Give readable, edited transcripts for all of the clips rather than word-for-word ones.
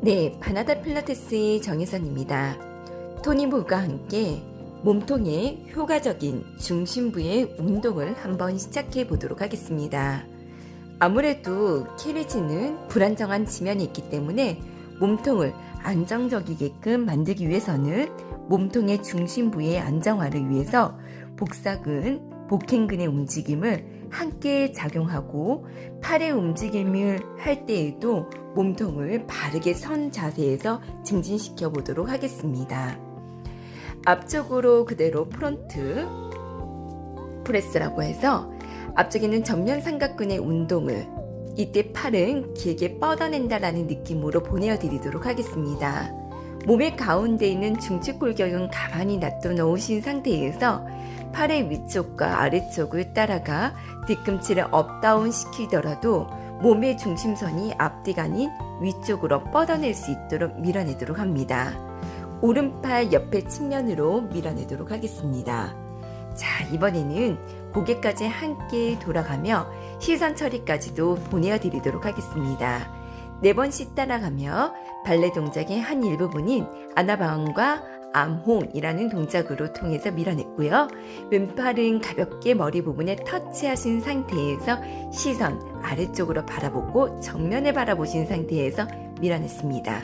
네, 바나다 필라테스의 정혜선입니다. 토니모과 함께 몸통의 효과적인 중심부의 운동을 한번 시작해 보도록 하겠습니다. 아무래도 캐리지는 불안정한 지면이 있기 때문에 몸통을 안정적이게끔 만들기 위해서는 몸통의 중심부의 안정화를 위해서 복사근, 복행근의 움직임을 함께 작용하고 팔의 움직임을 할 때에도 몸통을 바르게 선 자세에서 증진시켜 보도록 하겠습니다. 앞쪽으로 그대로 프론트 프레스라고 해서 앞쪽에 있는 전면 삼각근의 운동을 이때 팔은 길게 뻗어낸다라는 느낌으로 보내드리도록 하겠습니다. 몸의 가운데 있는 중추골격은 가만히 놔둬놓으신 상태에서 팔의 위쪽과 아래쪽을 따라가 뒤꿈치를 업다운 시키더라도 몸의 중심선이 앞뒤가 아닌 위쪽으로 뻗어낼 수 있도록 밀어내도록 합니다. 오른팔 옆에 측면으로 밀어내도록 하겠습니다. 자, 이번에는 고개까지 함께 돌아가며 시선 처리까지도 보내드리도록 하겠습니다. 4번씩 따라가며 발레 동작의 한 일부분인 아나바운과 암홍이라는 동작으로 통해서 밀어냈고요. 왼팔은 가볍게 머리 부분에 터치하신 상태에서 시선 아래쪽으로 바라보고 정면에 바라보신 상태에서 밀어냈습니다.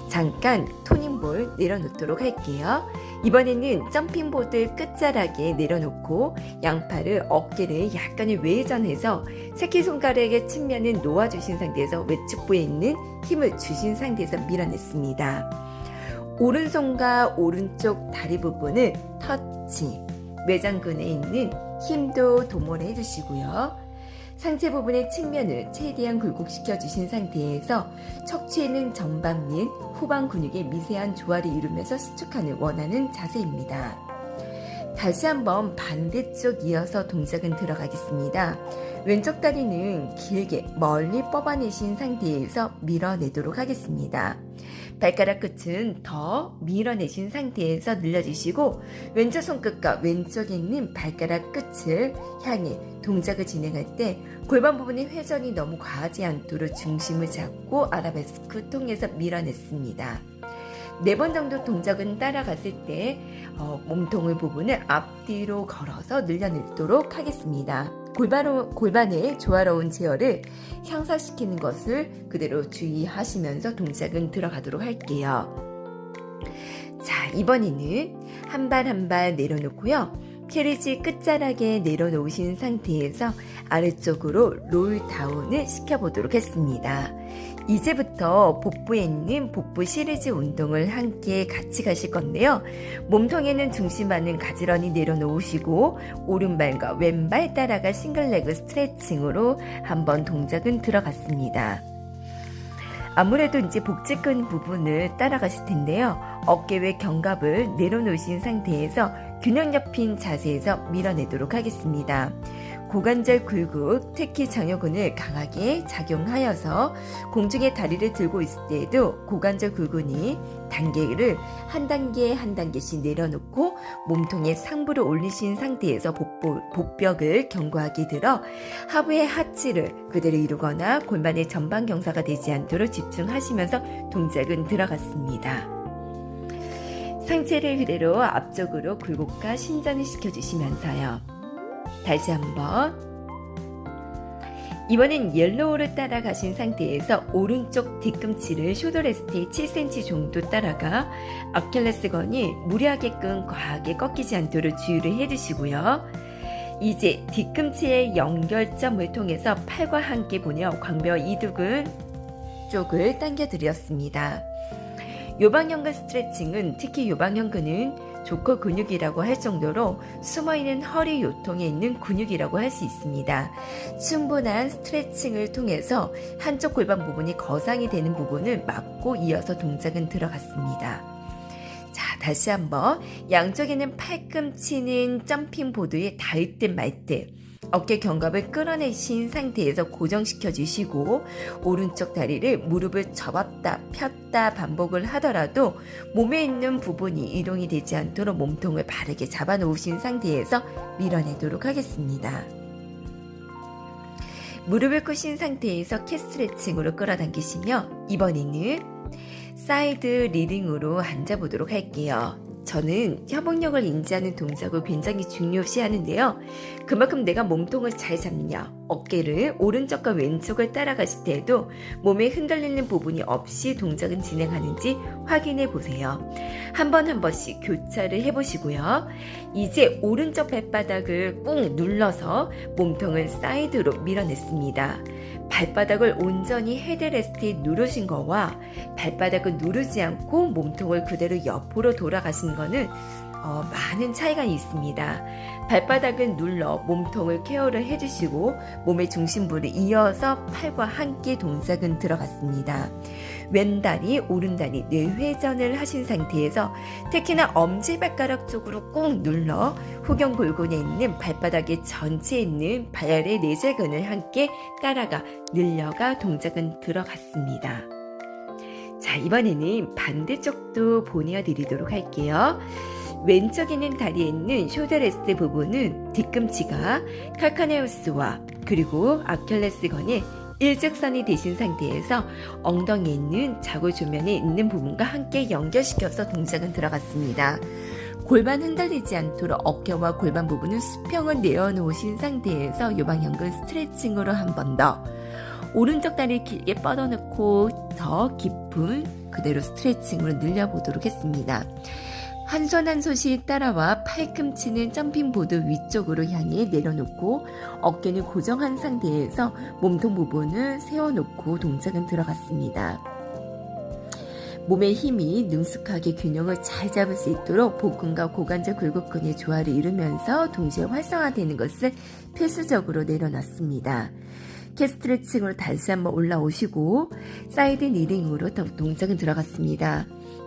잠깐 토닝볼 내려놓도록 할게요. 이번에는 점핑보드 끝자락에 내려놓고 양팔을 어깨를 약간의 외전해서 새끼손가락의 측면을 놓아주신 상태에서 외측부에 있는 힘을 주신 상태에서 밀어냈습니다. 오른손과 오른쪽 다리 부분을 터치, 외전근에 있는 힘도 도모를 해주시고요. 상체 부분의 측면을 최대한 굴곡시켜 주신 상태에서 척추에 있는 전방 및 후방 근육의 미세한 조화를 이루면서 수축하는 원하는 자세입니다. 다시 한번 반대쪽 이어서 동작은 들어가겠습니다. 왼쪽 다리는 길게 멀리 뽑아내신 상태에서 밀어내도록 하겠습니다. 발가락 끝은 더 밀어내신 상태에서 늘려주시고 왼쪽 손끝과 왼쪽에 있는 발가락 끝을 향해 동작을 진행할 때 골반 부분의 회전이 너무 과하지 않도록 중심을 잡고 아라베스크 통해서 밀어냈습니다. 4번 정도 동작은 따라갔을 때 몸통의 부분을 앞뒤로 걸어서 늘려내도록 하겠습니다. 골반의 조화로운 제어를 향상시키는 것을 그대로 주의하시면서 동작은 들어가도록 할게요. 자, 이번에는 한 발 한 발 내려놓고요. 캐리지 끝자락에 내려놓으신 상태에서 아래쪽으로 롤다운을 시켜보도록 했습니다. 이제부터 복부에 있는 복부 시리즈 운동을 함께 같이 가실 건데요. 몸통에는 중심만은 가지런히 내려놓으시고 오른발과 왼발 따라가 싱글레그 스트레칭으로 한번 동작은 들어갔습니다. 아무래도 이제 복직근 부분을 따라가실 텐데요. 어깨 외 견갑을 내려놓으신 상태에서 균형 잡힌 자세에서 밀어내도록 하겠습니다. 고관절 굴곡, 특히 장요근을 강하게 작용하여서 공중에 다리를 들고 있을 때에도 고관절 굴근이 단계를 한 단계 한 단계씩 내려놓고 몸통에 상부를 올리신 상태에서 복벽을 견고하게 들어 하부의 하치를 그대로 이루거나 골반의 전방 경사가 되지 않도록 집중하시면서 동작은 들어갔습니다. 상체를 그대로 앞쪽으로 굴곡과 신전을 시켜주시면서요. 다시 한번 이번엔 옐로우를 따라가신 상태에서 오른쪽 뒤꿈치를 숄더레스트에 7cm 정도 따라가 아킬레스건이 무리하게끔 과하게 꺾이지 않도록 주의를 해주시고요. 이제 뒤꿈치의 연결점을 통해서 팔과 함께 보내어 광배와 이두근 쪽을 당겨 드렸습니다. 요방연근 스트레칭은 특히 요방연근은 조커 근육이라고 할 정도로 숨어있는 허리 요통에 있는 근육이라고 할 수 있습니다. 충분한 스트레칭을 통해서 한쪽 골반 부분이 거상이 되는 부분을 막고 이어서 동작은 들어갔습니다. 자, 다시 한번 양쪽에는 팔꿈치는 점핑보드에 닿을 듯 말 듯 어깨 견갑을 끌어내신 상태에서 고정시켜 주시고 오른쪽 다리를 무릎을 접었다 폈다 반복을 하더라도 몸에 있는 부분이 이동이 되지 않도록 몸통을 바르게 잡아 놓으신 상태에서 밀어내도록 하겠습니다. 무릎을 꿇으신 상태에서 캣 스트레칭으로 끌어당기시며 이번에는 사이드 리딩으로 앉아보도록 할게요. 저는 협응력을 인지하는 동작을 굉장히 중요시 하는데요. 그만큼 내가 몸통을 잘 잡느냐, 어깨를 오른쪽과 왼쪽을 따라가실 때에도 몸에 흔들리는 부분이 없이 동작은 진행하는지 확인해 보세요. 한 번 한 번씩 교차를 해보시고요. 이제 오른쪽 발바닥을 꾹 눌러서 몸통을 사이드로 밀어냈습니다. 발바닥을 온전히 헤드레스트에 누르신 거와 발바닥을 누르지 않고 몸통을 그대로 옆으로 돌아가신 거는 많은 차이가 있습니다. 발바닥은 눌러 몸통을 케어를 해주시고 몸의 중심부를 이어서 팔과 함께 동작은 들어갔습니다. 왼다리, 오른다리 뇌회전을 하신 상태에서 특히나 엄지발가락 쪽으로 꾹 눌러 후경골곤에 있는 발바닥의 전체에 있는 발의 내재근을 함께 따라가 늘려가 동작은 들어갔습니다. 자, 이번에는 반대쪽도 보내드리도록 할게요. 왼쪽에 있는 다리에 있는 숄더레스트 부분은 뒤꿈치가 칼카네우스와 그리고 아킬레스건의 일직선이 되신 상태에서 엉덩이에 있는 자골조면에 있는 부분과 함께 연결시켜서 동작은 들어갔습니다. 골반 흔들리지 않도록 어깨와 골반 부분은 수평을 내어놓으신 상태에서 요방향근 스트레칭으로 한 번 더 오른쪽 다리를 길게 뻗어놓고 더 깊은 그대로 스트레칭으로 늘려보도록 했습니다. 한 손 한 손씩 따라와 팔꿈치는 점핑보드 위쪽으로 향해 내려놓고 어깨는 고정한 상태에서 몸통 부분을 세워놓고 동작은 들어갔습니다. 몸의 힘이 능숙하게 균형을 잘 잡을 수 있도록 복근과 고관절 굴곡근의 조화를 이루면서 동시에 활성화되는 것을 필수적으로 내려놨습니다. 스트레칭으로 다시 한번 올라오시고 사이드 리딩으로 동작은 들어갔습니다.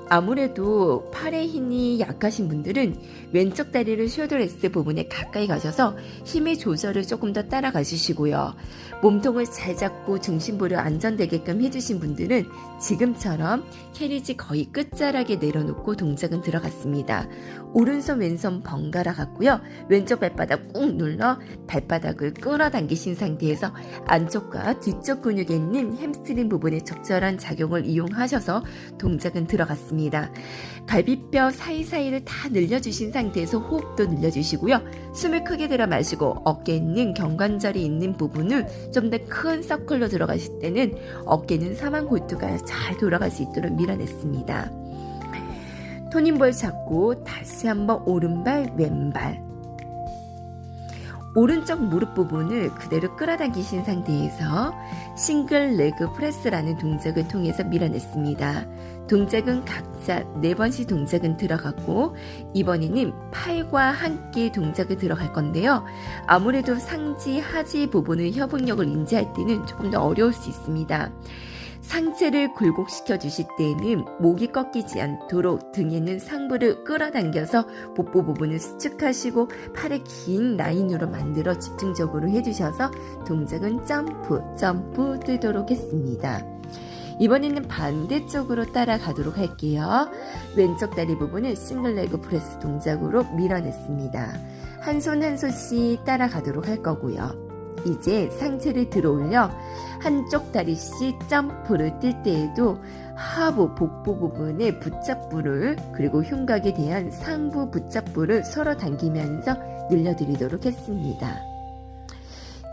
아무래도 팔의 힘이 약하신 분들은 왼쪽 다리를 숄더레스트 부분에 가까이 가셔서 힘의 조절을 조금 더 따라가 주시고요. 몸통을 잘 잡고 중심부를 안전되게끔 해주신 분들은 지금처럼 캐리지 거의 끝자락에 내려놓고 동작은 들어갔습니다. 오른손 왼손 번갈아 갔고요. 왼쪽 발바닥 꾹 눌러 발바닥을 끌어당기신 상태에서 안쪽과 뒤쪽 근육에 있는 햄스트링 부분의 적절한 작용을 이용하셔서 동작은 들어갔습니다. 갈비뼈 사이사이를 다 늘려주신 상태에서 호흡도 늘려주시고요. 숨을 크게 들어 마시고 어깨에 있는 경관절이 있는 부분을 좀 더 큰 서클로 들어가실 때는 어깨는 사망골두가 잘 돌아갈 수 있도록 밀어냈습니다. 토닝볼 잡고 다시 한번 오른발 왼발 오른쪽 무릎 부분을 그대로 끌어당기신 상태에서 싱글 레그 프레스라는 동작을 통해서 밀어냈습니다. 동작은 각자 4번씩 동작은 들어갔고 이번에는 팔과 함께 동작이 들어갈 건데요. 아무래도 상지, 하지 부분의 협응력을 인지할 때는 조금 더 어려울 수 있습니다. 상체를 굴곡시켜 주실 때에는 목이 꺾이지 않도록 등에 있는 상부를 끌어당겨서 복부 부분을 수축하시고 팔을 긴 라인으로 만들어 집중적으로 해주셔서 동작은 점프 뜨도록 했습니다. 이번에는 반대쪽으로 따라가도록 할게요. 왼쪽 다리 부분을 싱글레그 프레스 동작으로 밀어냈습니다. 한 손 한 손씩 따라가도록 할 거고요. 이제 상체를 들어올려 한쪽 다리씩 점프를 뛸 때에도 하부 복부 부분의 붙잡부를 그리고 흉곽에 대한 상부 붙잡부를 서로 당기면서 늘려드리도록 했습니다.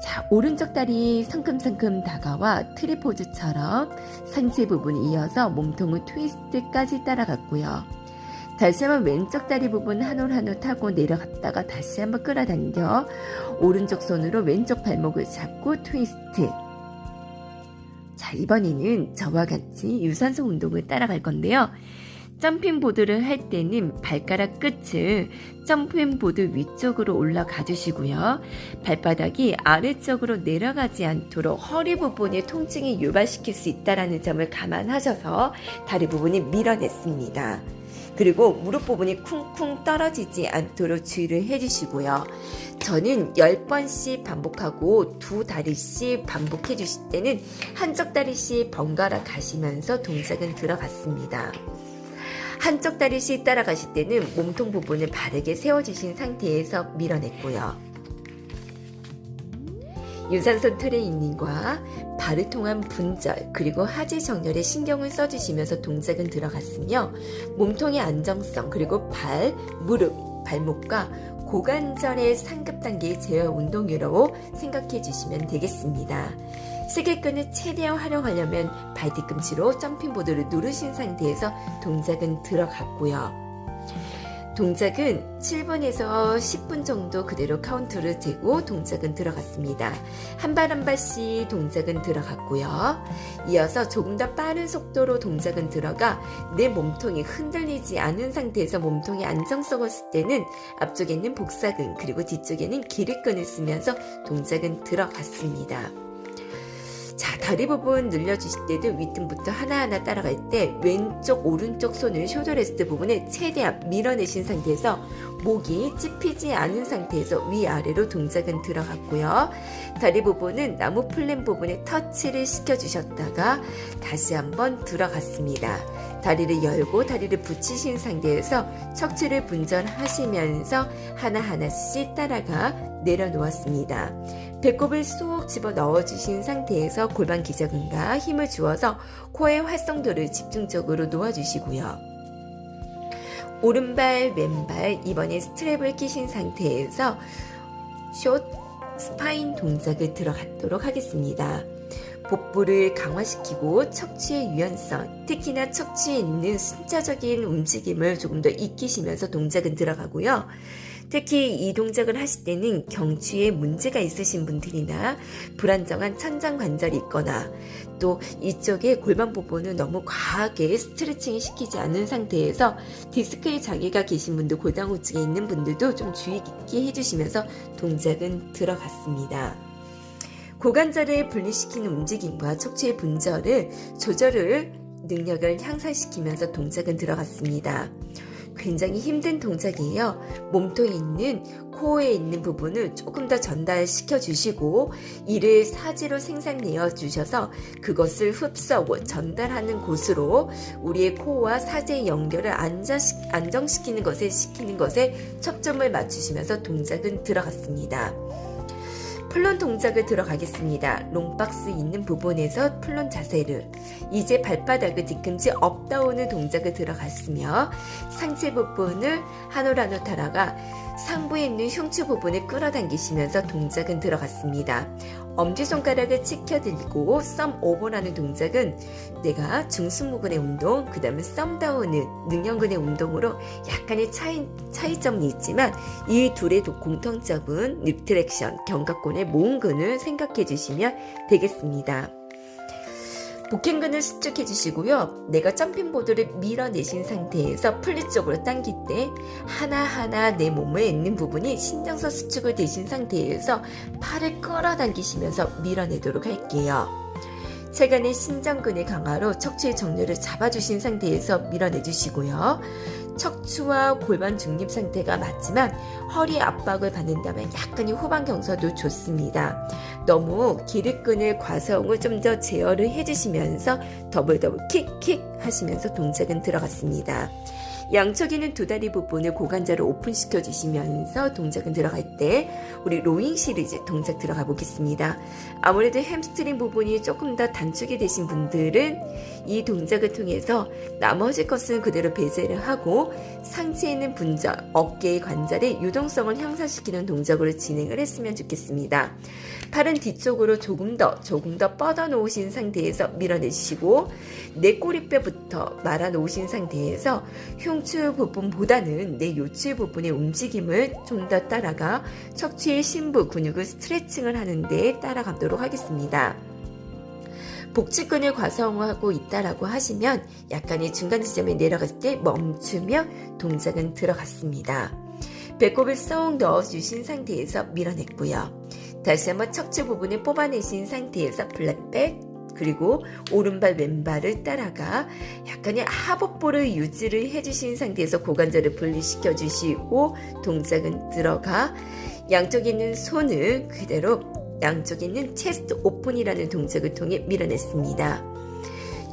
자, 오른쪽 다리 성큼성큼 다가와 트리포즈처럼 상체 부분이 이어서 몸통을 트위스트까지 따라갔고요. 다시 한번 왼쪽 다리 부분 한 올 한 올 타고 내려갔다가 다시 한번 끌어당겨 오른쪽 손으로 왼쪽 발목을 잡고 트위스트. 자, 이번에는 저와 같이 유산소 운동을 따라갈 건데요. 점핑보드를 할 때는 발가락 끝을 점핑보드 위쪽으로 올라가 주시고요. 발바닥이 아래쪽으로 내려가지 않도록 허리 부분의 통증이 유발시킬 수 있다는 점을 감안하셔서 다리 부분을 밀어냈습니다. 그리고 무릎 부분이 쿵쿵 떨어지지 않도록 주의를 해주시고요. 저는 10번씩 반복하고 두 다리씩 반복해 주실 때는 한쪽 다리씩 번갈아 가시면서 동작은 들어갔습니다. 한쪽 다리씩 따라가실 때는 몸통 부분을 바르게 세워주신 상태에서 밀어냈고요. 유산소 트레이닝과 발을 통한 분절 그리고 하지 정렬에 신경을 써주시면서 동작은 들어갔으며 몸통의 안정성 그리고 발, 무릎, 발목과 고관절의 상급 단계의 제어 운동으로 생각해 주시면 되겠습니다. 세계끈을 최대한 활용하려면 발 뒤꿈치로 점핑보드를 누르신 상태에서 동작은 들어갔고요. 동작은 7분에서 10분 정도 그대로 카운트를 재고 동작은 들어갔습니다. 한 발 한 발씩 동작은 들어갔고요. 이어서 조금 더 빠른 속도로 동작은 들어가 내 몸통이 흔들리지 않은 상태에서 몸통의 안정성을 쓸 때는 앞쪽에 있는 복사근 그리고 뒤쪽에는 기립근을 쓰면서 동작은 들어갔습니다. 자, 다리 부분 늘려주실 때도 윗등부터 하나하나 따라갈 때 왼쪽 오른쪽 손을 숄더 레스트 부분에 최대한 밀어내신 상태에서 목이 찝히지 않은 상태에서 위아래로 동작은 들어갔고요. 다리 부분은 나무 플랫 부분에 터치를 시켜주셨다가 다시 한번 들어갔습니다. 다리를 열고 다리를 붙이신 상태에서 척추를 분전하시면서 하나하나씩 따라가 내려놓았습니다. 배꼽을 쏙 집어 넣어주신 상태에서 골반 기저근과 힘을 주어서 코의 활성도를 집중적으로 놓아주시고요. 오른발, 왼발 이번에 스트랩을 끼신 상태에서 숏 스파인 동작을 들어가도록 하겠습니다. 복부를 강화시키고 척추의 유연성, 특히나 척추에 있는 순차적인 움직임을 조금 더 익히시면서 동작은 들어가고요. 특히 이 동작을 하실 때는 경추에 문제가 있으신 분들이나 불안정한 천장 관절이 있거나 또 이쪽에 골반 부분을 너무 과하게 스트레칭을 시키지 않은 상태에서 디스크에 장애가 계신 분들, 골반 우측에 있는 분들도 좀 주의 깊게 해주시면서 동작은 들어갔습니다. 고관절을 분리시키는 움직임과 척추의 분절을 조절을 능력을 향상시키면서 동작은 들어갔습니다. 굉장히 힘든 동작이에요. 몸통에 있는 코어에 있는 부분을 조금 더 전달시켜 주시고 이를 사지로 생산내어 주셔서 그것을 흡수하고 전달하는 곳으로 우리의 코어와 사지의 연결을 안정시키는 것에 초점을 맞추시면서 동작은 들어갔습니다. 플론 동작을 들어가겠습니다. 롱박스 있는 부분에서 플론 자세를 이제 발바닥을 뒤꿈치 업다운의 동작을 들어갔으며 상체 부분을 한 올 한 올 따라가 상부에 있는 흉추 부분을 끌어당기시면서 동작은 들어갔습니다. 엄지손가락을 치켜들고 썸 오버라는 동작은 내가 중순무근의 운동, 그 다음에 썸다운은 능형근의 운동으로 약간의 차이점이 있지만 이 둘의 공통점은 리트렉션, 견갑골의 모음근을 생각해 주시면 되겠습니다. 복행근을 수축해 주시고요. 내가 점핑보드를 밀어내신 상태에서 플리 쪽으로 당길 때 하나하나 내 몸에 있는 부분이 신장선 수축을 되신 상태에서 팔을 끌어당기시면서 밀어내도록 할게요. 체간의 신장근의 강화로 척추의 정렬을 잡아주신 상태에서 밀어내주시고요. 척추와 골반 중립 상태가 맞지만 허리 압박을 받는다면 약간의 후방 경사도 좋습니다. 너무 기립근을 과성을 좀 더 제어를 해주시면서 더블 킥 하시면서 동작은 들어갔습니다. 양쪽에 있는 두 다리 부분을 고관절을 오픈시켜 주시면서 동작은 들어갈 때 우리 로잉 시리즈 동작 들어가 보겠습니다. 아무래도 햄스트링 부분이 조금 더 단축이 되신 분들은 이 동작을 통해서 나머지 것은 그대로 배제를 하고 상체에 있는 분절, 어깨의 관절의 유동성을 향상시키는 동작으로 진행을 했으면 좋겠습니다. 팔은 뒤쪽으로 조금 더 뻗어 놓으신 상태에서 밀어내시고 내 꼬리뼈부터 말아 놓으신 상태에서 흉추 부분보다는 내 요추 부분의 움직임을 좀 더 따라가 척추의 심부 근육을 스트레칭을 하는데 따라가도록 하겠습니다. 복직근을 과성하고 있다라고 하시면 약간의 중간 지점에 내려갔을 때 멈추며 동작은 들어갔습니다. 배꼽을 쏙 넣어주신 상태에서 밀어냈고요. 다시 한번 척추 부분을 뽑아내신 상태에서 플랫백 그리고 오른발 왼발을 따라가 약간의 하복부를 유지를 해주신 상태에서 고관절을 분리시켜 주시고 동작은 들어가 양쪽에 있는 손을 그대로 양쪽에 있는 체스트 오픈이라는 동작을 통해 밀어냈습니다.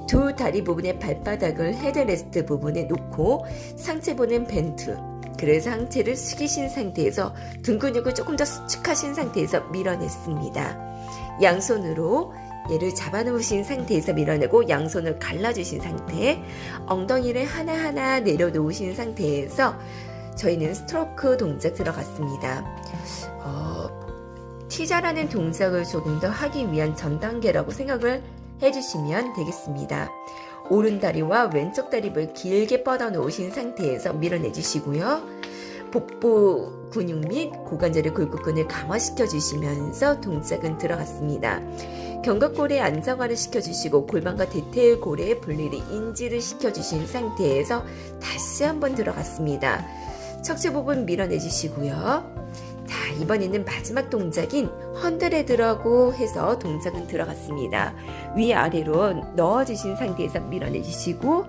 두 다리 부분의 발바닥을 헤드레스트 부분에 놓고 상체 부분은 벤트 그래서 상체를 숙이신 상태에서 등 근육을 조금 더 수축하신 상태에서 밀어냈습니다. 양손으로 얘를 잡아놓으신 상태에서 밀어내고 양손을 갈라주신 상태, 엉덩이를 하나하나 내려놓으신 상태에서 저희는 스트로크 동작 들어갔습니다. 티자라는 동작을 조금 더 하기 위한 전 단계라고 생각을 해주시면 되겠습니다. 오른 다리와 왼쪽 다리를 길게 뻗어 놓으신 상태에서 밀어내 주시고요. 복부 근육 및 고관절의 골격근을 강화시켜 주시면서 동작은 들어갔습니다. 견갑골의 안정화를 시켜주시고 골반과 대퇴골의 분리를 인지를 시켜주신 상태에서 다시 한번 들어갔습니다. 척추 부분 밀어내 주시고요. 자, 이번에는 마지막 동작인 헌드레드라고 해서 동작은 들어갔습니다. 위아래로 넣어주신 상태에서 밀어내 주시고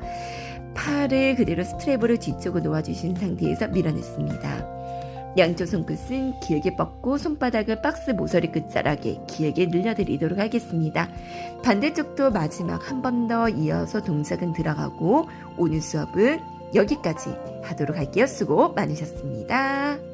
팔을 그대로 스트랩으로 뒤쪽으로 놓아주신 상태에서 밀어냈습니다. 양쪽 손끝은 길게 뻗고 손바닥을 박스 모서리 끝자락에 길게 늘려드리도록 하겠습니다. 반대쪽도 마지막 한 번 더 이어서 동작은 들어가고 오늘 수업은 여기까지 하도록 할게요. 수고 많으셨습니다.